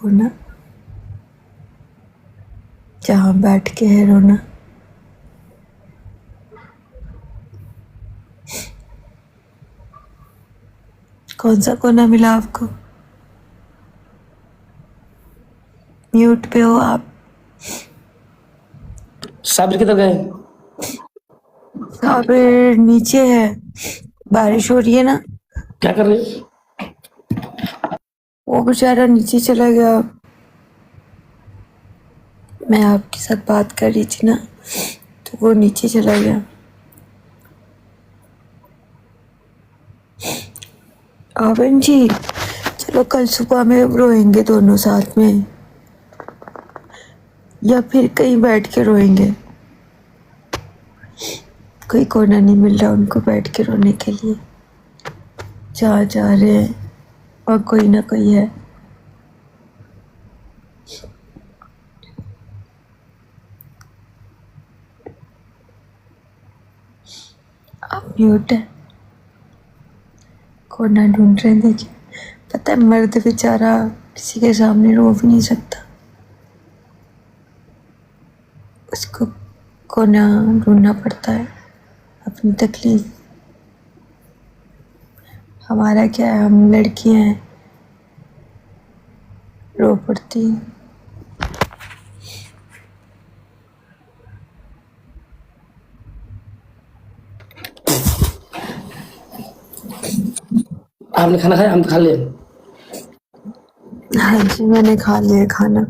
कोना जहाँ बैठ के है रोना। कौन सा कोना मिला आपको? म्यूट पे हो आप। साबिर किधर गए? साबिर नीचे है, बारिश हो रही है ना। क्या कर रहे? वो बेचारा नीचे चला गया। मैं आपके साथ बात कर रही थी ना, तो वो नीचे चला गया। आवन जी, चलो कल सुबह में रोएंगे दोनों साथ में, या फिर कहीं बैठ के रोएंगे। कोई कोना नहीं मिल रहा उनको बैठ के रोने के लिए। जहाँ जा रहे हैं और कोई ना कोई है। आप म्यूट है, कोना ढूंढ रहे हैं। देखिए, पता है मर्द बेचारा किसी के सामने रो भी नहीं सकता, उसको कोना ढूंढना पड़ता है अपनी तकलीफ। हमारा क्या है, हम लड़कियां हैं, रो पड़ती हैं। आपने खाना खाया? हम खा लिए। हाँ जी, मैंने खा लिया खाना।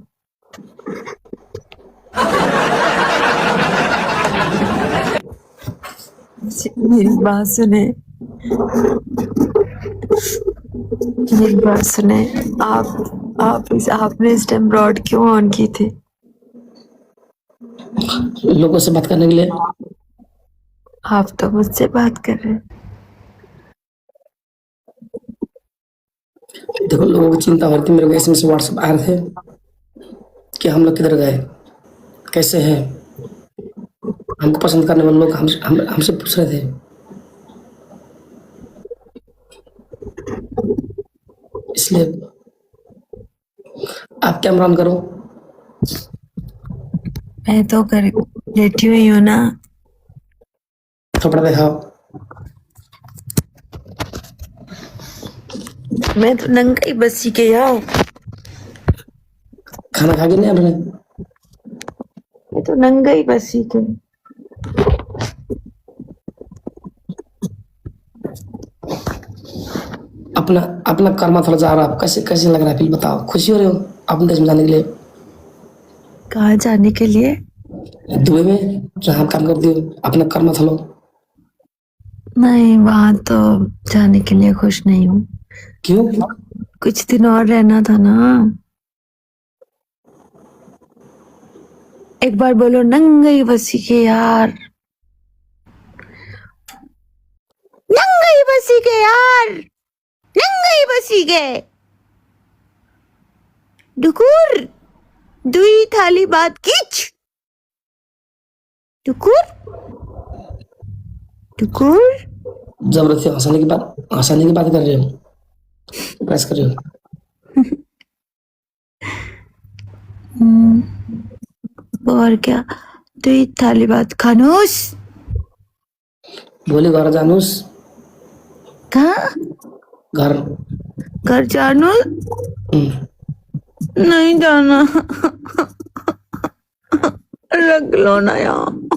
मेरी बात सुने, मेरी बात सुने। आपने इस टाइम रॉड क्यों ऑन की थी? लोगों से बात करने के लिए। आप तो मुझसे बात कर रहे हैं। देखो, लोगों को चिंता हो रही थी, मेरे को एसएमएस व्हाट्सएप आ रहे थे कि हम लोग किधर गए, कैसे हैं। हमको पसंद करने वाले लोग हमसे पूछ रहे थे। इसलिए आप कैमरा ऑन करो। मैं तो कर लेटी हुई हूँ ना। कपड़ा दिखाओ। मैं तो नंगा ही बसी के यहाँ। खाना खा के नहीं आपने? मैं तो नंगा ही बसी के। अपना अपना कर्मा थोड़ा जा रहा है। कैसे कैसे लग रहा है? फिर बताओ, खुशी हो रहे हो अपने देश में जाने के लिए? कहाँ जाने के लिए? दुबई में जहाँ काम करती हो, अपना कर्मा थलो। नहीं, वहां तो जाने के लिए खुश नहीं हूँ। क्यों? कुछ दिन और रहना था ना। एक बार बोलो, नंगई बसी के यार, नंगई बसी के यार, नंगई बसी के। डुकुर दुई थाली बात खींच। डुकुर डुकुर। जबरदस्ती हंसाने की बात कर रहे हो, प्रेस कर रहे हो। और क्या? दुई थाली बात खानूस। बोले घर जानूस। कहाँ? घर। घर जानू? नहीं जाना। रख लो ना यहाँ।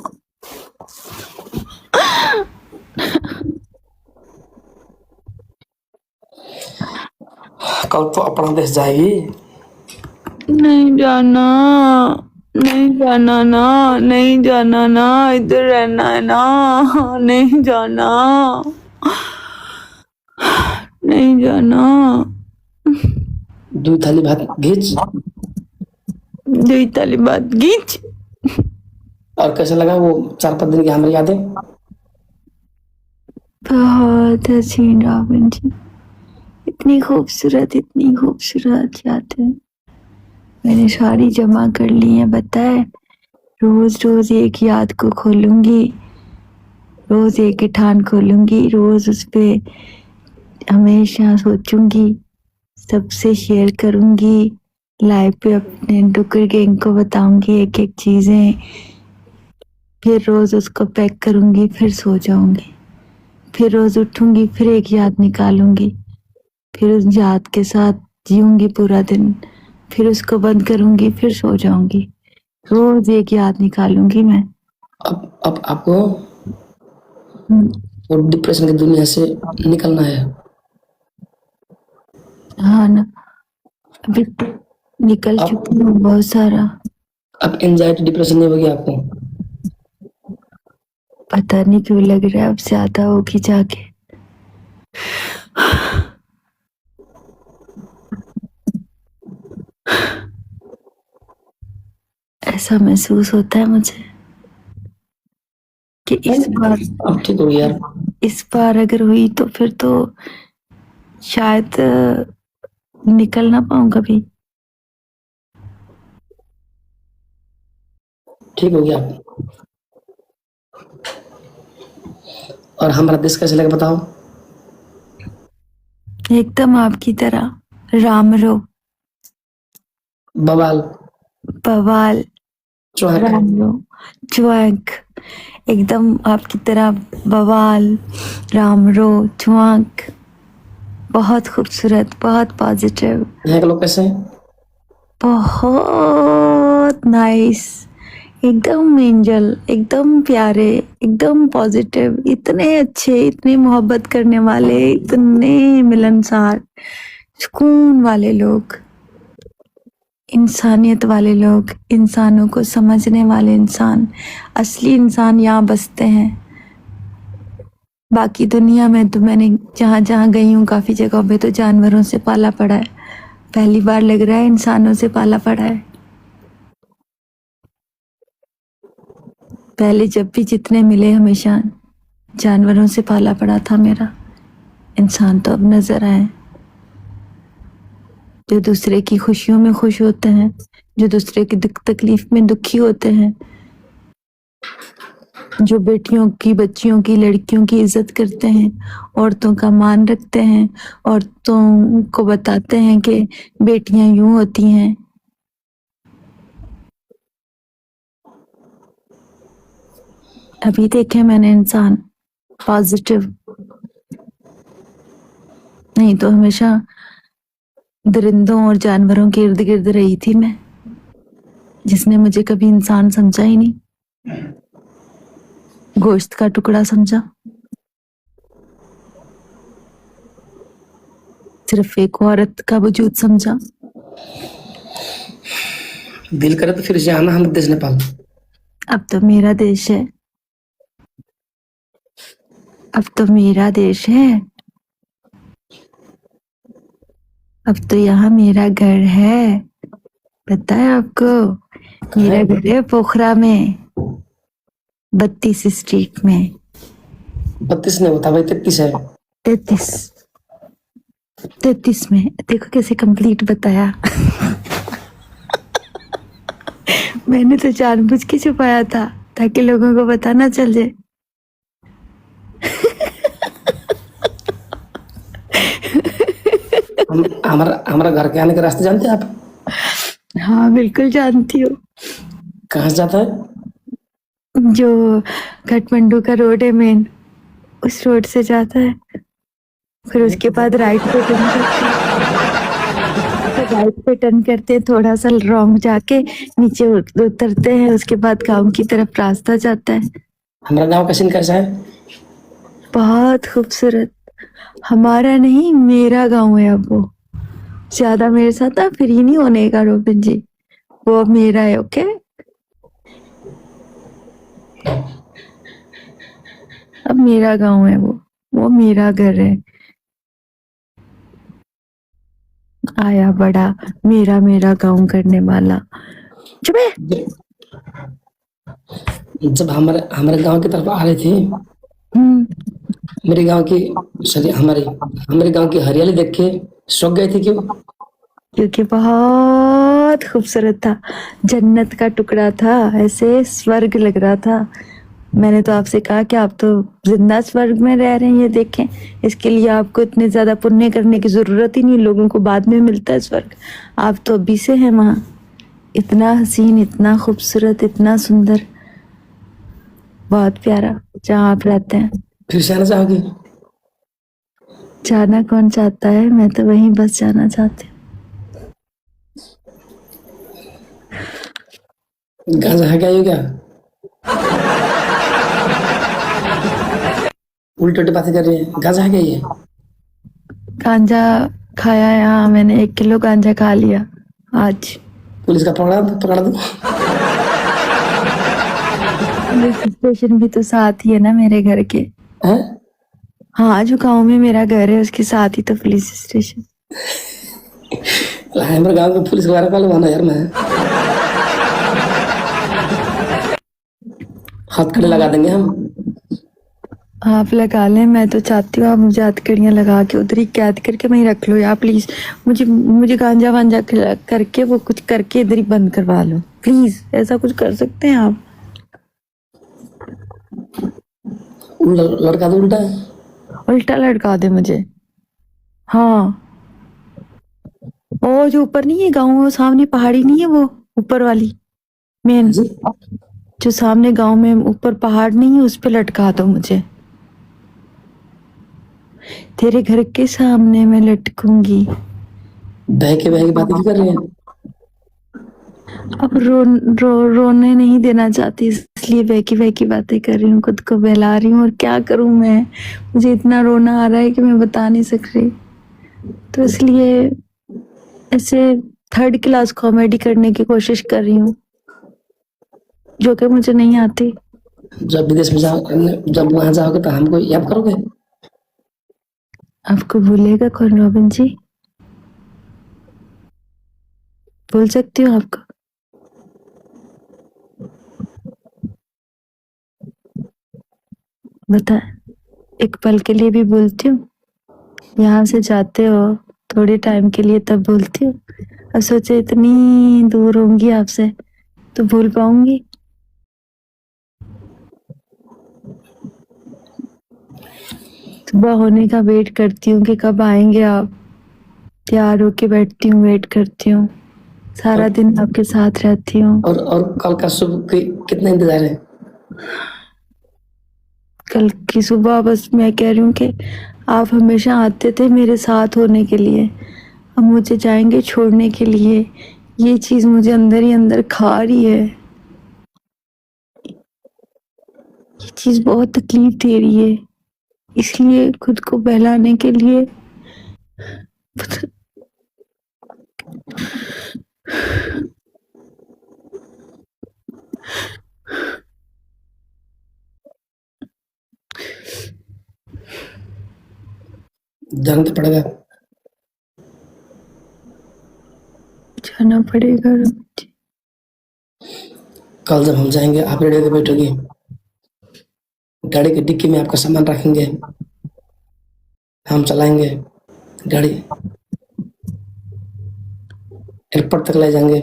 कल तो अपना देश जाएगी। नहीं जाना, नहीं जाना ना, नहीं जाना ना, इधर रहना है ना। नहीं जाना, नहीं जाना। दो थाली भात घीच। दुई थाली बात खींच। और कैसे लगा वो 4-5 दिन की हमारी यादें? बहुत हसीन रावण जी, इतनी खूबसूरत यादें मैंने सारी जमा कर ली है। बताए, रोज रोज एक याद को खोलूंगी, रोज एक ठान खोलूंगी, रोज उस पे हमेशा सोचूंगी, सबसे शेयर करूंगी। लाइव पे अपने डुकर गैंग को बताऊंगी एक एक चीजें, फिर रोज उसको पैक करूंगी, फिर सो जाऊंगी, फिर रोज उठूंगी, फिर एक याद निकालूंगी, फिर उस याद के साथ जीऊंगी पूरा दिन, फिर उसको बंद करूंगी, फिर सो जाऊंगी, रोज एक याद निकालूंगी मैं। अब आपको हम्म, वो डिप्रेशन की दुनिया से निकलना है। हाँ ना, अभी तो निकल अब चुकी हूँ बहुत सारा। अब एंजाइटी डिप्रेशन नहीं होगी आपको। पता नहीं क्यों लग रहा है अब ज्यादा होगी जाके। ऐसा महसूस होता है मुझे कि अब ठीक हो गया यार। इस बार अगर हुई तो फिर तो शायद निकल ना पाऊं कभी। ठीक हो गया आप। और हमारा देश कैसे लगा बताओ। एकदम आपकी तरह रामरो, बवाल, बवाल, चौहक, रामरो, चुआक, एकदम आपकी तरह बवाल, रामरो, चुआक, बहुत खूबसूरत, बहुत पॉजिटिव, यहाँ के लोग कैसे हैं? बहुत नाइस, एकदम एंजल, एकदम प्यारे, एकदम पॉजिटिव, इतने अच्छे, इतने मोहब्बत करने वाले, इतने मिलनसार, सुकून वाले लोग, इंसानियत वाले लोग, इंसानों को समझने वाले इंसान, असली इंसान यहाँ बसते हैं। बाकी दुनिया में तो मैंने जहाँ जहाँ गई हूँ काफी जगहों पे तो जानवरों से पाला पड़ा है, पहली बार लग रहा है इंसानों से पाला पड़ा है। पहले जब भी जितने मिले हमेशा जानवरों से पाला पड़ा था मेरा। इंसान तो अब नजर आए, जो दूसरे की खुशियों में खुश होते हैं, जो दूसरे की दुख तकलीफ में दुखी होते हैं, जो बेटियों की, बच्चियों की, लड़कियों की इज्जत करते हैं, औरतों का मान रखते हैं, औरतों को बताते हैं कि बेटियां यूं होती हैं। अभी देखे मैंने इंसान पॉजिटिव, नहीं तो हमेशा दरिंदों और जानवरों के इर्द गिर्द रही थी मैं, जिसने मुझे कभी इंसान समझा ही नहीं, गोश्त का टुकड़ा समझा, सिर्फ एक औरत का वजूद समझा। दिल करे तो फिर से आना हम देश नेपाल। अब तो मेरा देश है, अब तो मेरा देश है, अब तो यहाँ मेरा घर है। पता है आपको, मेरा घर है पोखरा में, 32 स्ट्रीट में। 32 नहीं होता भाई, 33 है। 33, 33 में। देखो कैसे कंप्लीट बताया। मैंने तो जानबूझ के छुपाया था ताकि लोगों को पता ना चल जाए। हमारा घर के आने के रास्ते जानते हैं आप? हाँ बिल्कुल जानती हूँ, कहाँ से जाता है? जो काठमांडू का रोड है मेन, उस रोड से जाता है, फिर उसके बाद राइट पे टर्न करते हैं, फिर राइट पे टर्न करते हैं, थोड़ा सा रॉन्ग जाके नीचे उतरते हैं, उसके बाद गांव की तरफ रास्ता जाता है। हमारा गांव का सीन कैसा है? बहुत खूबसूरत, हमारा नहीं मेरा गांव है अब वो। ज्यादा मेरे साथ ना फ्री नहीं होने का रोबिन जी, वो अब मेरा है। ओके, अब मेरा गांव है वो मेरा घर है। आया बड़ा मेरा मेरा गांव करने वाला। चुप है। जब हमारे हमारे गांव की तरफ आ रही थी, हम्म, मेरे गांव की सॉरी हमारे गांव की हरियाली देख के शौक गई थी। क्यों? क्योंकि बहुत खूबसूरत था, जन्नत का टुकड़ा था, ऐसे स्वर्ग लग रहा था। मैंने तो आपसे कहा कि आप तो जिंदा स्वर्ग में रह रहे हैं, ये देखें। इसके लिए आपको इतने ज्यादा पुण्य करने की जरूरत ही नहीं, लोगों को बाद में मिलता है स्वर्ग। आप तो अभी से हैं वहां। इतना हसीन, इतना खूबसूरत, इतना सुंदर, बहुत प्यारा जहाँ आप रहते हैं। फिर से आना चाहोगी? जाना कौन चाहता है, मैं तो वहीं बस जाना चाहती हूँ। गांजा है क्या ये क्या? उल्टी उल्टी बातें कर रही है। गांजा है क्या ये? गांजा खाया है, हाँ मैंने 1 किलो गांजा खा लिया आज। पुलिस का पकड़ा पकड़ा दो। पुलिस स्टेशन भी तो साथ ही है ना मेरे घर के। हैं? हाँ, जो गांव में मेरा घर है उसके साथ ही तो पुलिस स्टेशन। हमारे गांव में पुलिस वाला कॉल बना यार मैं। हाथ खड़े लगा देंगे हम। आप लगा लें, मैं तो चाहती हूँ आप मुझे हथकड़ियाँ लगा के उधर ही कैद करके वहीं रख लो यार प्लीज। मुझे मुझे गांजा वांजा करके वो कुछ करके इधर ही बंद करवा लो प्लीज। ऐसा कुछ कर सकते हैं आप? लड़का तो उल्टा है। उल्टा लटका दे मुझे। हाँ, वो जो ऊपर नहीं है गाँव, वो सामने पहाड़ी नहीं है, वो ऊपर वाली मेन, जी? जो सामने गांव में ऊपर पहाड़ नहीं है, उस पे लटका दो मुझे। तेरे घर के सामने मैं लटकूंगी। बह के बातें क्यों कर रही है? अब रोने नहीं देना चाहती, इसलिए बहकी बातें कर रही हूँ, खुद को बहला रही हूँ। और क्या करूँ मैं, मुझे इतना रोना आ रहा है कि मैं बता नहीं सक रही। तो इसलिए ऐसे 3rd क्लास कॉमेडी करने की कोशिश कर रही हूँ, जो कि मुझे नहीं आती। जब विदेश में जाओ, जब वहां जाओगे तो हमको याद करोगे? आपको भूलेगा कौन रॉबिन जी? भूल सकती हूँ आपको? बता, एक पल के लिए भी भूलती हूँ? यहाँ से जाते हो थोड़े टाइम के लिए तब भूलती हूँ। अब सोचे इतनी दूर होंगी आपसे तो भूल पाऊंगी? सुबह होने का वेट करती हूँ कि कब आएंगे आप। तैयार होके बैठती हूँ, वेट करती हूँ, सारा दिन आपके साथ रहती हूँ। और कल का सुबह कितना इंतजार है? कल की सुबह बस मैं कह रही हूँ कि आप हमेशा आते थे मेरे साथ होने के लिए, अब मुझे जाएंगे छोड़ने के लिए। ये चीज मुझे अंदर ही अंदर खा रही है, ये चीज बहुत तकलीफ दे रही है। इसलिए खुद को बहलाने के लिए जाना तो पड़ेगा। जाना पड़ेगा। कल जब हम जाएंगे आप रेडी होकर बैठोगी, गाड़ी की डिक्की में आपका सामान रखेंगे, हम चलाएंगे गाड़ी, एयरपोर्ट तक ले जाएंगे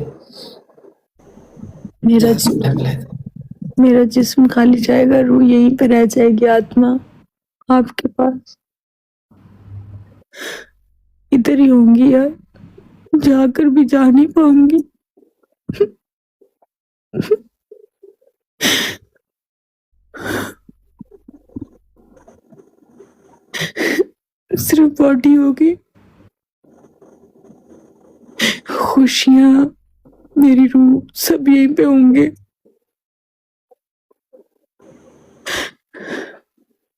मेरा जहाँ से उठा के लाए थे। मेरा जिस्म खाली जाएगा, रूह यहीं पे रह जाएगी, आत्मा आपके पास इधर ही होंगी यार, जाकर भी जा नहीं पाऊंगी। सिर्फ बॉडी होगी, खुशियां, मेरी रूह सब यहीं पे होंगे।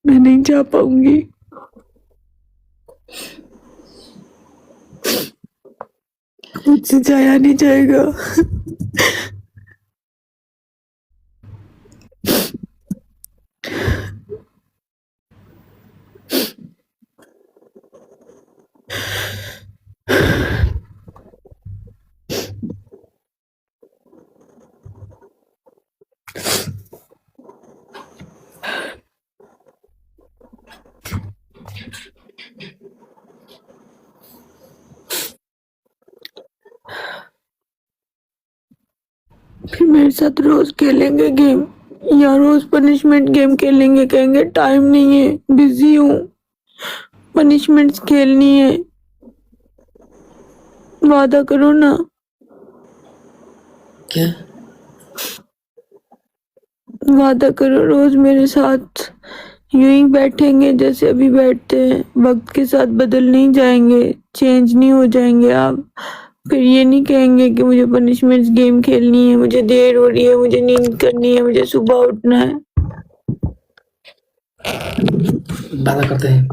मैं नहीं जा पाऊंगी। मुझसे जाया नहीं जाएगा। फिर मेरे साथ रोज खेलेंगे गेम? या रोज पनिशमेंट गेम खेलेंगे, कहेंगे टाइम नहीं है, बिजी हूँ, पनिशमेंट्स खेलनी है। वादा करो ना। क्या? वादा करो रोज मेरे साथ यूं ही बैठेंगे जैसे अभी बैठते हैं, वक्त के साथ बदल नहीं जाएंगे, चेंज नहीं हो जाएंगे आप। फिर ये नहीं कहेंगे कि मुझे पनिशमेंट्स गेम खेलनी है, मुझे देर हो रही है, मुझे नींद करनी है, मुझे सुबह उठना है। वादा करते हैं।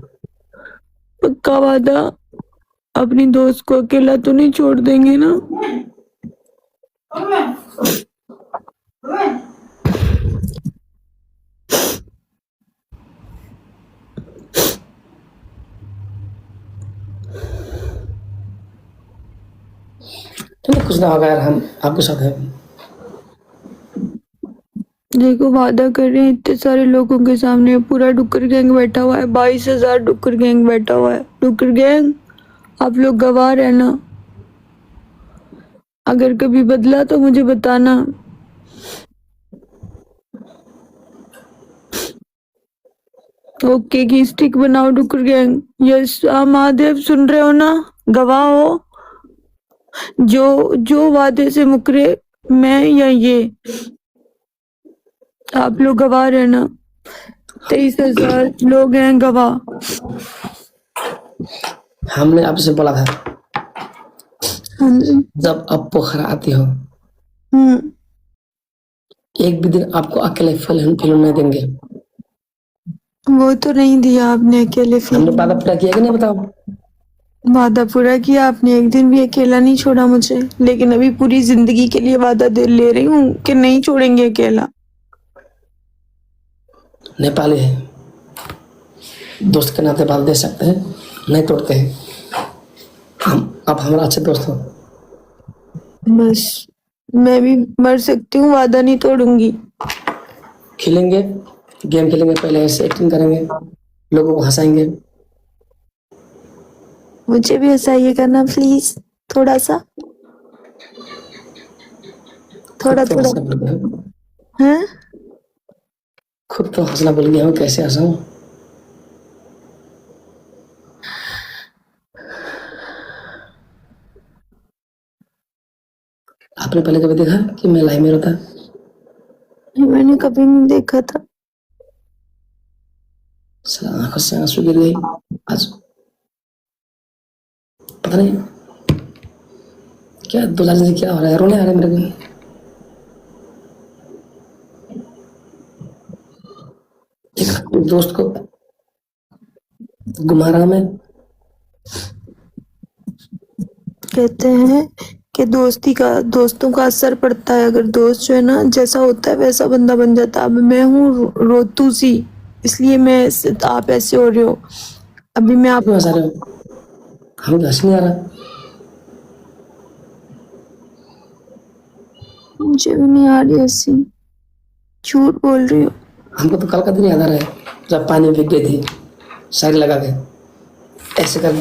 पक्का वादा। अपनी दोस्त को अकेला तो नहीं छोड़ देंगे ना। चलो कुछ ना होगा यार, हम आपके साथ हैं। देखो वादा कर रहे हैं इतने सारे लोगों के सामने, पूरा डुक्कर गैंग बैठा हुआ है, 22,000 डुक्कर गैंग बैठा हुआ है। डुक्कर गैंग आप लोग गवाह रहना, अगर कभी बदला तो मुझे बताना। ओके की स्टिक बनाओ डुक्कर गैंग। यस महादेव सुन रहे हो ना, गवाह हो। जो जो वादे से मुकरे, मैं या ये, आप लोग गवाह रहना। 23,000 लोग हैं गवाह। हमने आपसे बोला था हाँ जी। जब आप पोखरा आती हो, एक भी दिन आपको अकेले फिल्म नहीं देंगे। वो तो नहीं दिया आपने अकेले हमने वादा पूरा किया कि नहीं बताओ? वादा पूरा किया आपने, एक दिन भी अकेला नहीं छोड़ा मुझे, लेकिन अभी पूरी जिंदगी के लिए वादा दे ले रही हूँ कि नहीं छोड़ेंगे अकेला। नेपाली है, दोस्त के नाते बात दे सकते हैं, नहीं तोड़ते हैं। आप हमारा अच्छे दोस्त हो। बस मैं भी मर सकती हूँ, वादा नहीं तोड़ूंगी। खेलेंगे, गेम खेलेंगे, पहले ऐसे एक्टिंग करेंगे, लोगों को हंसाएंगे। मुझे भी हंसाइएगा ना प्लीज, थोड़ा सा, थोड़ा खुद तो थोड़ा। हंसना भूल गया हूँ। हैं? खुद तो हंसना भूल गया हूँ, कैसे हंसाऊं? आपने पहले कभी देखा कि मैं लाइव में रोता? मैंने कभी नहीं देखा था। साला आंखों से आंसू गिर गई आज। पता नहीं क्या दुलारी से क्या हो रहा है, रोने आ रहा है मेरे को। एक दोस्त को घुमा रहा मैं। कहते हैं कि दोस्तों का असर पड़ता है, अगर दोस्त जो है ना जैसा होता है वैसा बंदा बन जाता है। अब मैं हूँ रोतू सी, इसलिए आप ऐसे हो रहे हो। अभी मैं आप क्यों हंसा रहे हो? हमें तो हंस नहीं आ रहा। मुझे भी नहीं आ रही हंसी, झूठ बोल रही हूँ। हमको तो कल का दिन याद आ रहा है जब पानी में भीग गई थी, शायरी लगा के ऐसे कर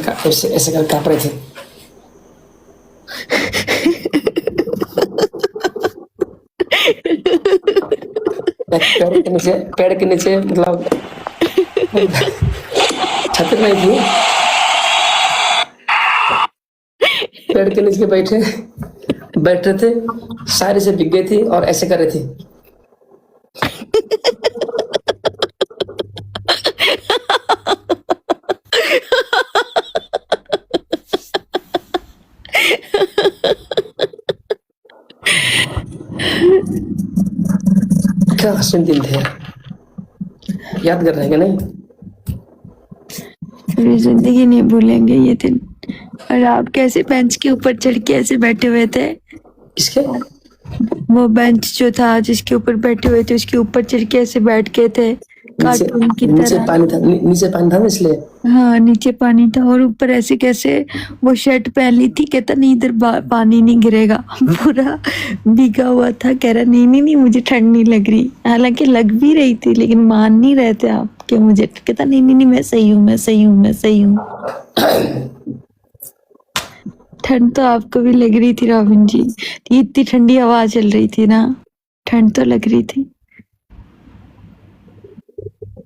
कांप रहे थे। पेड़ के नीचे मतलब छत नहीं थी, पेड़ के नीचे बैठ रहे थे, शायरी से भीग गई थी और ऐसे कर रही थी। क्या हसीन दिन थे, याद कर रहे हैं क्या? नहीं, पूरी जिंदगी नहीं भूलेंगे ये दिन। और आप कैसे बेंच के ऊपर चढ़ के ऐसे बैठे हुए थे? किसके? वो बेंच जो था जिसके ऊपर बैठे हुए थे, उसके ऊपर चढ़ के ऐसे बैठ के थे कार्टून की नीचे तरह। पानी था, नीचे पानी था ना इसलिए। हाँ नीचे पानी था और ऊपर ऐसे कैसे वो शर्ट पहन ली थी, कहता नहीं इधर पानी नहीं गिरेगा। पूरा भीगा हुआ था, कह रहा नहीं नहीं नहीं मुझे ठंड नहीं लग रही, हालांकि लग भी रही थी लेकिन मान नहीं रहे थे आप कि मुझे, कहता नहीं नहीं नहीं मैं सही हूँ, मैं सही हूँ, मैं सही हूँ। ठंड तो आपको भी लग रही थी रॉबिन जी, इतनी ठंडी हवा चल रही थी ना, ठंड तो लग रही थी।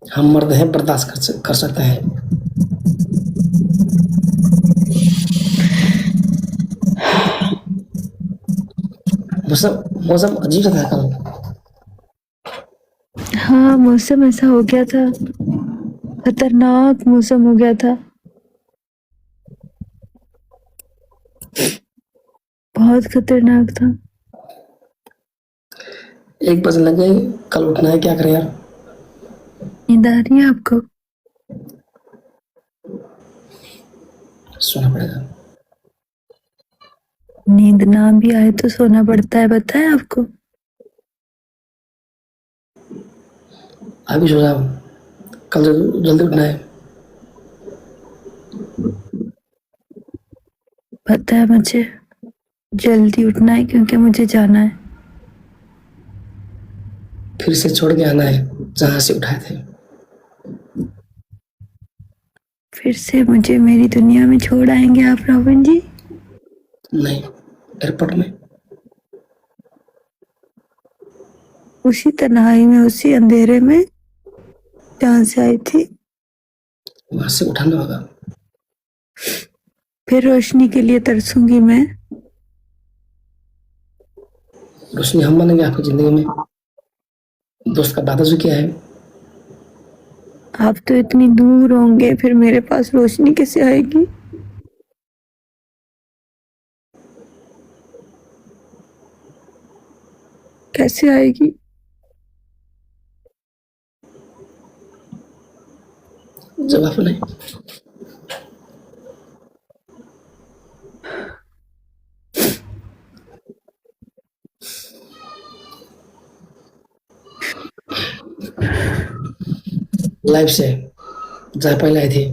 हम मर्द हैं, बर्दाश्त कर सकते हैं। मौसम मौसम अजीब सा था कल। हाँ, मौसम ऐसा हो गया था, खतरनाक मौसम हो गया था, बहुत खतरनाक था। 1 बजने लग गई, कल उठना है, क्या करें यार। नींद आ रही है आपको? सोना पड़ेगा। नींद ना भी आए तो सोना पड़ता है, पता है आपको? अभी सो जाओ, कल जल्दी उठना है। पता है मुझे, जल्दी उठना है क्योंकि मुझे जाना है। फिर से छोड़ के आना है जहां से उठाए थे। फिर से मुझे मेरी दुनिया में छोड़ आएंगे आप रावण जी? नहीं, एयरपोर्ट में। उसी तन्हाई में, उसी अंधेरे में जहां से आई थी। वहां से उठाना होगा। फिर रोशनी के लिए तरसूंगी मैं। रोशनी हम बनेंगे आपकी जिंदगी में। दोस्त का वादा जो किया है। आप तो इतनी दूर होंगे, फिर मेरे पास रोशनी कैसे आएगी? कैसे आएगी? जवाब नहीं। लाइफ से जहाँ पहले आई थी,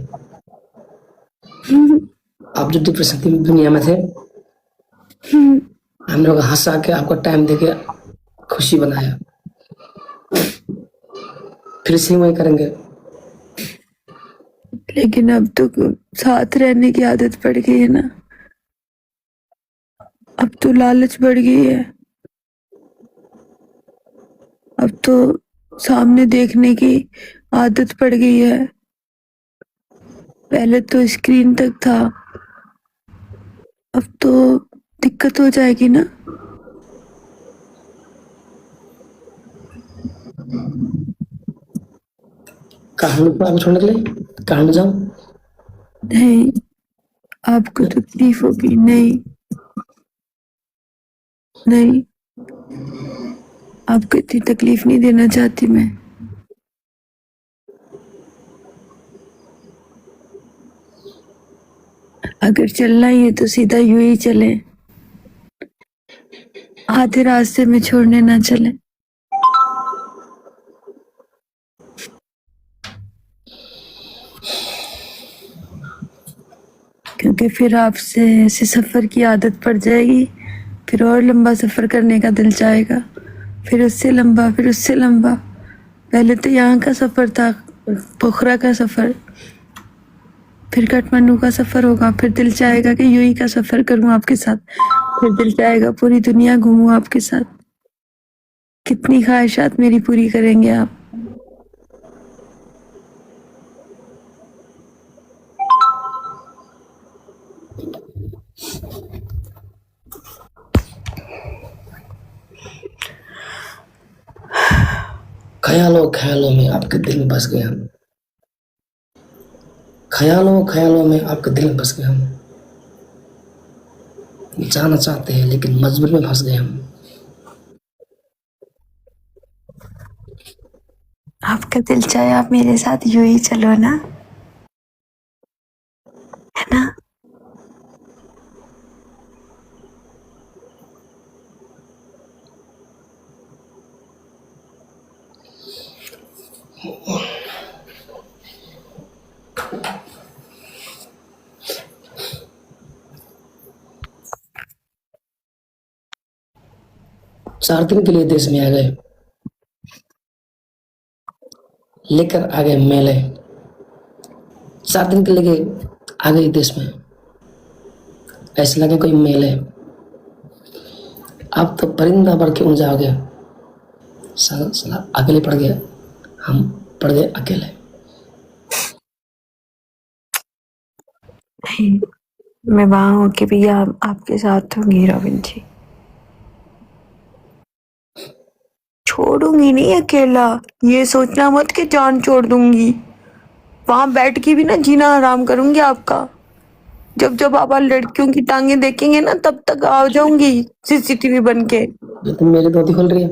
आप जो डिप्रेशन की दुनिया में थे, हम लोग हंसा के आपको टाइम देके खुशी बनाया। फिर से वही करेंगे। लेकिन अब तो साथ रहने की आदत पड़ गई है ना, अब तो लालच बढ़ गई है, अब तो सामने देखने की आदत पड़ गई है। पहले तो स्क्रीन तक था, अब तो दिक्कत हो जाएगी ना। कहानी को आपको छोड़ने के लिए कहानी जाओ। नहीं, आपको तकलीफ होगी। नहीं नहीं, आपको इतनी तकलीफ नहीं देना चाहती मैं। अगर चलना ही है तो सीधा यूं ही चले, आधे रास्ते में छोड़ने ना चले। क्योंकि फिर आपसे ऐसे सफर की आदत पड़ जाएगी, फिर और लंबा सफर करने का दिल चाहेगा, फिर उससे लंबा, फिर उससे लंबा। पहले तो यहाँ का सफर था, पोखरा का सफर, फिर काठमांडू का सफर होगा, फिर दिल चाहेगा कि यूं ही का सफर करूं आपके साथ, फिर दिल चाहेगा पूरी दुनिया घूमूं आपके साथ। कितनी ख्वाहिशात मेरी पूरी करेंगे आप? ख्यालों ख्यालों में आपके दिल में बस गए हम। ख्यालों ख्यालों में आपके दिल में बस गए हम। जाना चाहते हैं लेकिन मजबूरी में फंस गए हम। आपका दिल चाहे आप मेरे साथ यूं ही चलो ना, है ना? चार दिन के लिए देश में आ गए, लेकर आ गए मेले। 4 दिन के लिए आ गए देश में, ऐसे लगे कोई मेले। अब तो परिंदा बढ़ के उड़ जाओगे। साला साला अकेले पड़ गया, हम पड़ गए अकेले। नहीं, मैं वहां होके भी आपके साथ होंगी रॉबिन जी, छोड़ूंगी नहीं अकेला। ये सोचना मत कि जान छोड़ दूंगी, वहां बैठ के भी ना जीना हराम करूंगी आपका। जब जब आप लड़कियों की टांगे देखेंगे ना, तब तक आ जाऊंगी सीसीटीवी बन के। जो तुम मेरी धोती खोल रही है,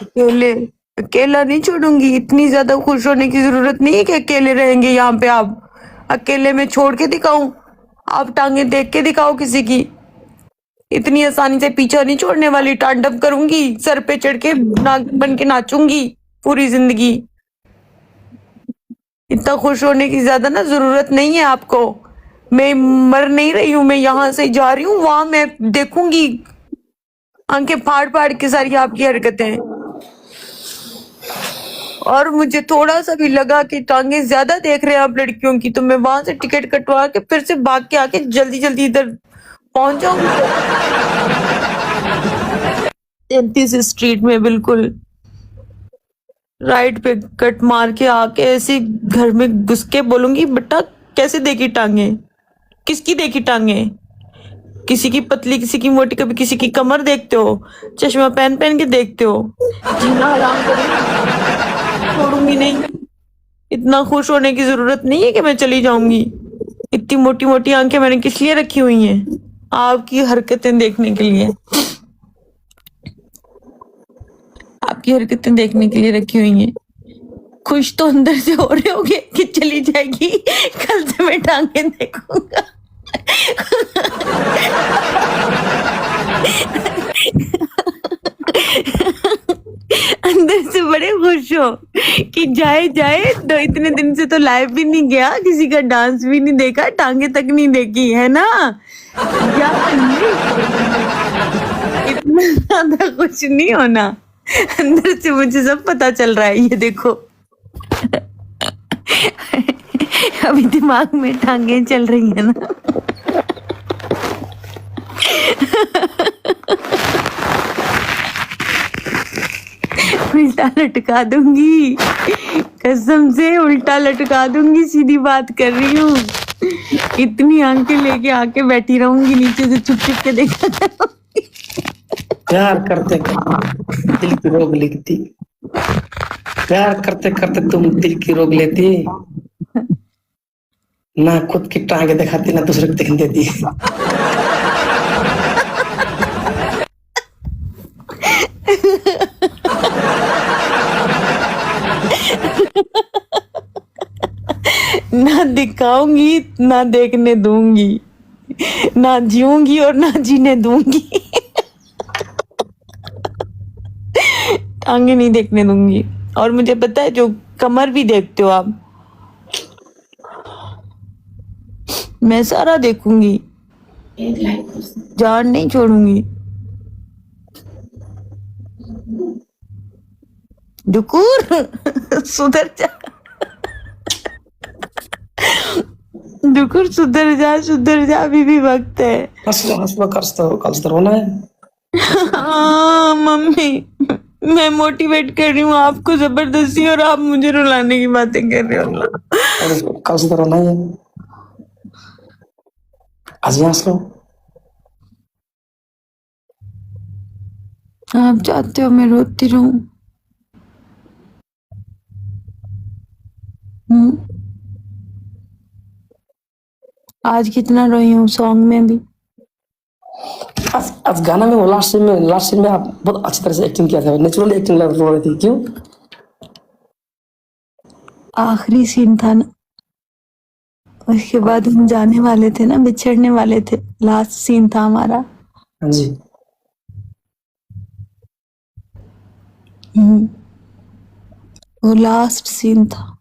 अकेले अकेला नहीं छोड़ूंगी। इतनी ज्यादा खुश होने की जरूरत नहीं है कि अकेले रहेंगे यहाँ पे आप। अकेले में छोड़ के दिखाऊं? आप टांगे देख के दिखाओ किसी की। इतनी आसानी से पीछा नहीं छोड़ने वाली। तांडव करूंगी, सर पे चढ़ के नाग बन के नाचूंगी पूरी जिंदगी। इतना खुश होने की ज्यादा ना जरूरत नहीं है आपको। मैं मर नहीं रही हूं, मैं यहाँ से जा रही हूँ, वहां मैं देखूंगी आंखें फाड़ फाड़ के सारी आपकी हरकतें। और मुझे थोड़ा सा भी लगा कि टांगे ज्यादा देख रहे हैं आप लड़कियों की, तो मैं वहां से टिकट कटवा के फिर से भाग के आके जल्दी जल्दी इधर पहुंच जाऊंगी 33 स्ट्रीट में, बिल्कुल राइट पे कट मार के आके ऐसे घर में घुस के बोलूंगी, बेटा कैसे देखी टांगे? किसकी देखी टांगे? किसी की पतली, किसी की मोटी, कभी किसी की कमर देखते हो? चश्मा पहन पहन के देखते हो? जीना हराम करूंगी, छोड़ूंगी नहीं। इतना खुश होने की जरूरत नहीं है कि मैं चली जाऊंगी। इतनी मोटी मोटी आंखें मैंने किस लिए रखी हुई हैं? आपकी हरकतें देखने के लिए, आपकी हरकतें देखने के लिए रखी हुई हैं। खुश तो अंदर से हो रहे होगे कि चली जाएगी, कल से मैं टांगे देखूंगा। अंदर से बड़े खुश हो कि जाए जाए, तो इतने दिन से तो लाइव भी नहीं गया, किसी का डांस भी नहीं देखा, टांगे तक नहीं देखी, है ना? क्या इतना ज्यादा कुछ नहीं होना। अंदर से मुझे सब पता चल रहा है, ये देखो। अभी दिमाग में टांगे चल रही है ना। उल्टा लटका दूंगी, कसम से उल्टा लटका दूंगी, सीधी बात कर रही हूँ। इतनी आंखें लेके आके बैठी रहूंगी, नीचे से छुप छुप के देखा करूंगी। प्यार करते करते दिल की रोग लेती, प्यार करते करते तुम दिल की रोग लेती, ना खुद की टांगे दिखाती ना दूसरे को दिखने देती। ना दिखाऊंगी ना देखने दूंगी, ना जीऊंगी और ना जीने दूंगी। टांगे नहीं देखने दूंगी। और मुझे पता है, जो कमर भी देखते हो आप, मैं सारा देखूंगी, जान नहीं छोड़ूंगी। डुकुर सुधर जा, डुकुर सुधर जा, अभी भी वक्त है। हंस लो कल से तो रोना है। हाँ मम्मी, मैं मोटिवेट कर रही हूँ आपको जबरदस्ती, और आप मुझे रुलाने की बातें कर रहे हो। और कल से तो रोना ही है। आज हंस लो। आप चाहते हो मैं रोती रहूं? आज कितना रोई हूँ सॉन्ग में भी। आज गाना में वो लास्ट सीन में आप बहुत अच्छी तरह से एक्टिंग किया था, नेचुरली एक्टिंग लग रही थी। क्यों? आखिरी सीन था ना, उसके बाद हम जाने वाले थे ना, बिछड़ने वाले थे। लास्ट सीन था हमारा। हाँ जी। वो लास्ट सीन था।